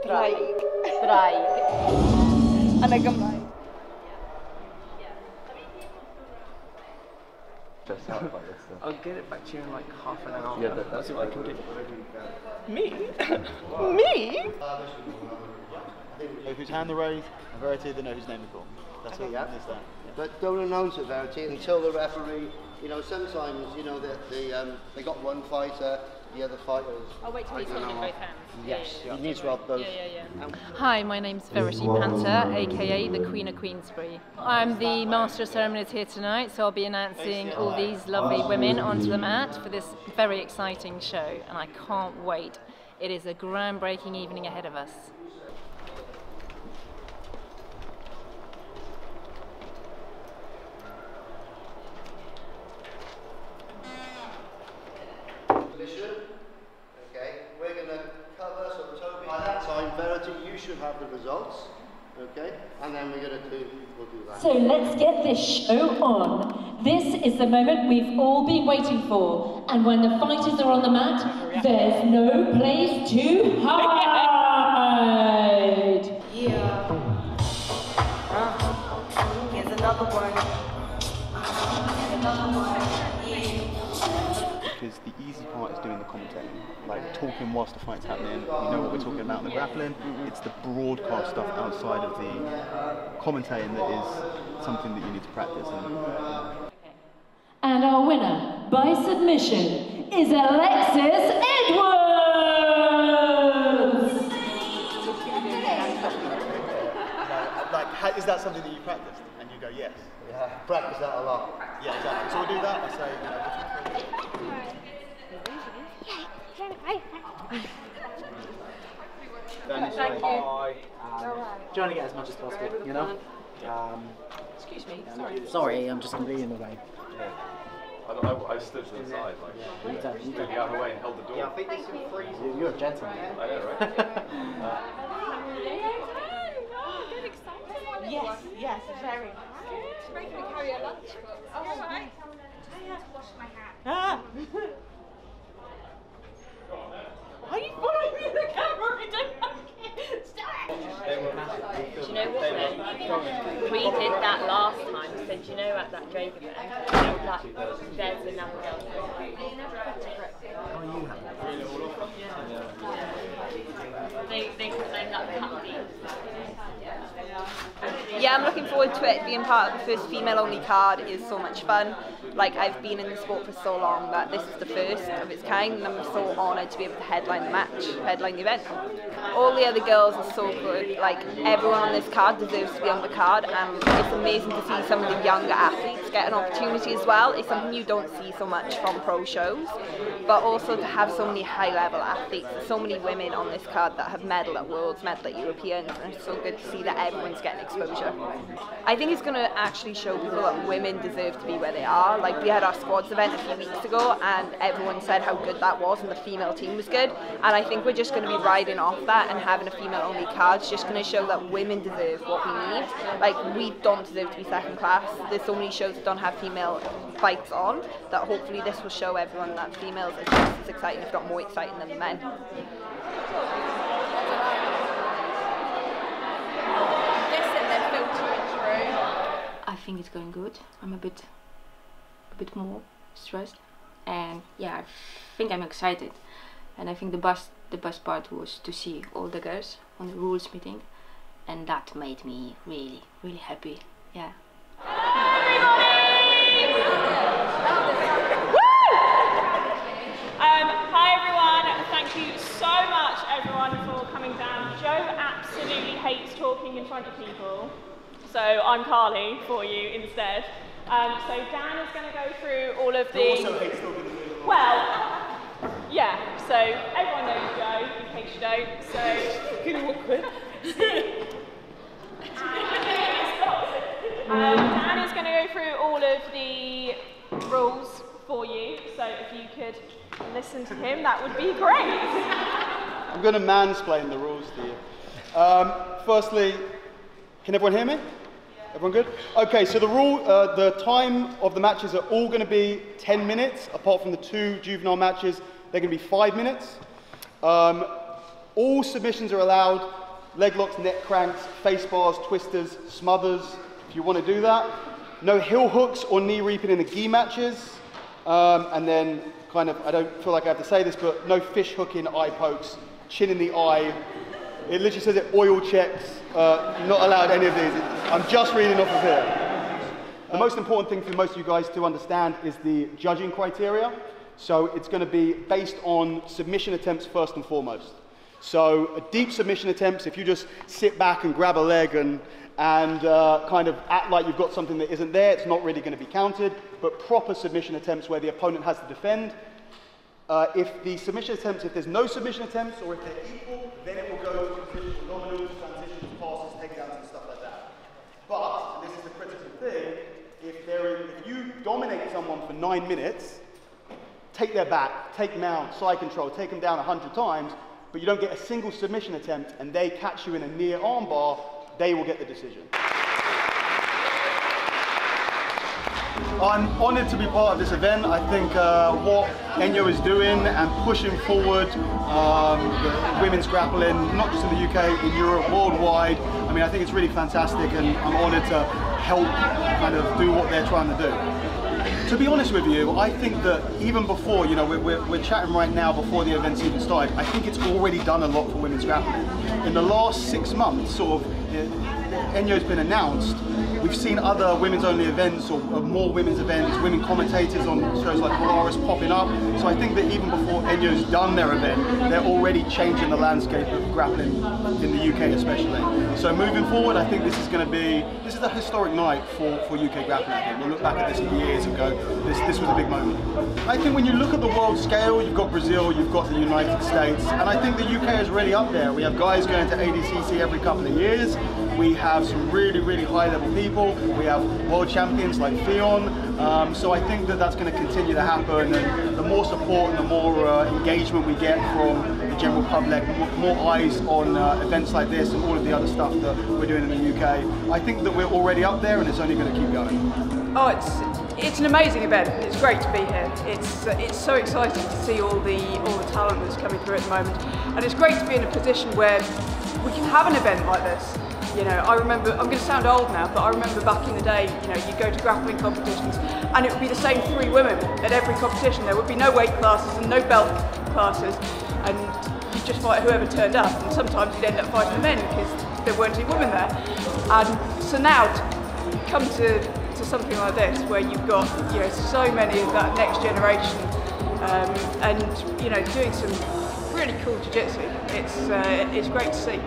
Draig. Yn y Gymraeg. I'll get it back to you in like half an hour. Yeah, that's what I can do. Me? Me? Know whose hand they raise, and Verity they know whose name they call. That's all. Yeah. Is that. Yeah. But don't announce it, Verity, until the referee, you know, sometimes, you know, that they got one fighter, the other fighters. I'll wait till he's holding both hands. Yes, you need to have both. Hi, my name's Verity Panther, aka the Queen of Queensberry. I'm the Master of Ceremonies here tonight, so I'll be announcing all these lovely women onto the mat for this very exciting show, and I can't wait. It is a groundbreaking evening ahead of us. Verity, you should have the results, okay? And then we'll do that. So let's get this show on. This is the moment we've all been waiting for. And when the fighters are on the mat, there's no place to hide. Yeah. Here's another one. Because the easy part is doing the commentating, like talking whilst the fight's happening. You know what we're talking about in the grappling. It's the broadcast stuff outside of the commentating that is something that you need to practice. And our winner by submission is Alexis Edwards. Like, is that something that you practiced? And you go, yes. Yeah, practice that a lot. Yeah, exactly. So we'll do that. I say, Thank you. Trying to get as much as possible, you know? Excuse me, Sorry, I'm just completely in the way. I stood to the side, like, moving out of the way and held the door. Yeah, I think this is freezing. You're a gentleman. I know, right? Yes, very. She's making me carry a lunchbox. Oh, right. I have to wash my hands. Are you following me in the camera? I don't like it. Stop it! Do you know what then? We did that last time, so do you know at that Drake event, that there's another girl. They claim that company. Yeah, I'm looking forward to it. Being part of the first female-only card is so much fun. Like, I've been in the sport for so long that this is the first of its kind, and I'm so honoured to be able to headline the match, headline the event. All the other girls are so good. Like, everyone on this card deserves to be on the card, and it's amazing to see some of the younger athletes get an opportunity as well. It's something you don't see so much from pro shows, but also to have so many high-level athletes. There's so many women on this card that have medalled at Worlds, medalled at Europeans, and it's so good to see that everyone's getting exposure. I think it's going to actually show people that women deserve to be where they are. Like, we had our squads event a few weeks ago, and everyone said how good that was, and the female team was good. And I think we're just going to be riding off that, and having a female-only card is just going to show that women deserve what we need. Like, we don't deserve to be second class. There's so many shows that don't have female fights on, that hopefully this will show everyone that females are just as exciting, if not more exciting, than the men. I think it's going good. I'm a bit more stressed, and yeah, I think I'm excited. And I think the best part was to see all the girls on the rules meeting, and that made me really happy. Yeah. Hi everyone, thank you so much everyone for coming down. Joe absolutely hates talking in front of people, so I'm Carly for you instead. So Dan is going to go through all of the... Well, yeah, so everyone knows Joe, in case you don't, so... Getting awkward. Dan is going to go through all of the rules for you, so if you could listen to him, that would be great. I'm going to mansplain the rules to you. Firstly, can everyone hear me? Everyone good? Okay, so the time of the matches are all going to be 10 minutes, apart from the 2 juvenile matches, they're going to be 5 minutes. All submissions are allowed. Leg locks, neck cranks, face bars, twisters, smothers, if you want to do that. No heel hooks or knee reaping in the gi matches. And then kind of, I don't feel like I have to say this, but no fish hooking, eye pokes, chin in the eye. It literally says it, oil checks, not allowed any of these. I'm just reading off of here. The most important thing for most of you guys to understand is the judging criteria. So it's going to be based on submission attempts first and foremost. So a deep submission attempts, if you just sit back and grab a leg and kind of act like you've got something that isn't there, it's not really going to be counted. But proper submission attempts where the opponent has to defend, if there's no submission attempts or if they're equal, then it will go to positional dominance, transitions, passes, takedowns and stuff like that. But, and this is the critical thing, if you dominate someone for 9 minutes, take their back, take mount, side control, take them down 100 times, but you don't get a single submission attempt and they catch you in a near armbar, they will get the decision. I'm honoured to be part of this event. I think what Enyo is doing and pushing forward women's grappling, not just in the UK, in Europe, worldwide, I mean, I think it's really fantastic and I'm honoured to help kind of do what they're trying to do. To be honest with you, I think that even before, you know, we're chatting right now before the event's even started, I think it's already done a lot for women's grappling. In the last 6 months, sort of, Enyo's been announced, we've seen other women's only events or more women's events, women commentators on shows like Polaris popping up. So I think that even before Enyo's done their event, they're already changing the landscape of grappling in the UK especially. So moving forward, I think this is a historic night for UK grappling. I think we'll look back at this years ago. This was a big moment. I think when you look at the world scale, you've got Brazil, you've got the United States, and I think the UK is really up there. We have guys going to ADCC every couple of years. We have some really, really high-level people. We have world champions like Theon. So I think that that's going to continue to happen. And the more support and the more engagement we get from the general public, more eyes on events like this and all of the other stuff that we're doing in the UK, I think that we're already up there and it's only going to keep going. Oh, it's an amazing event. It's great to be here. It's so exciting to see all the talent that's coming through at the moment, and it's great to be in a position where we can have an event like this. You know, I remember, I'm going to sound old now, but I remember back in the day, you know, you go to grappling competitions and it would be the same 3 women at every competition. There would be no weight classes and no belt classes, and you'd just fight whoever turned up, and sometimes you'd end up fighting the men because there weren't any women there. And so now to come to something like this where you've got, you know, so many of that next generation and, you know, doing some really cool jiu-jitsu, it's great to see.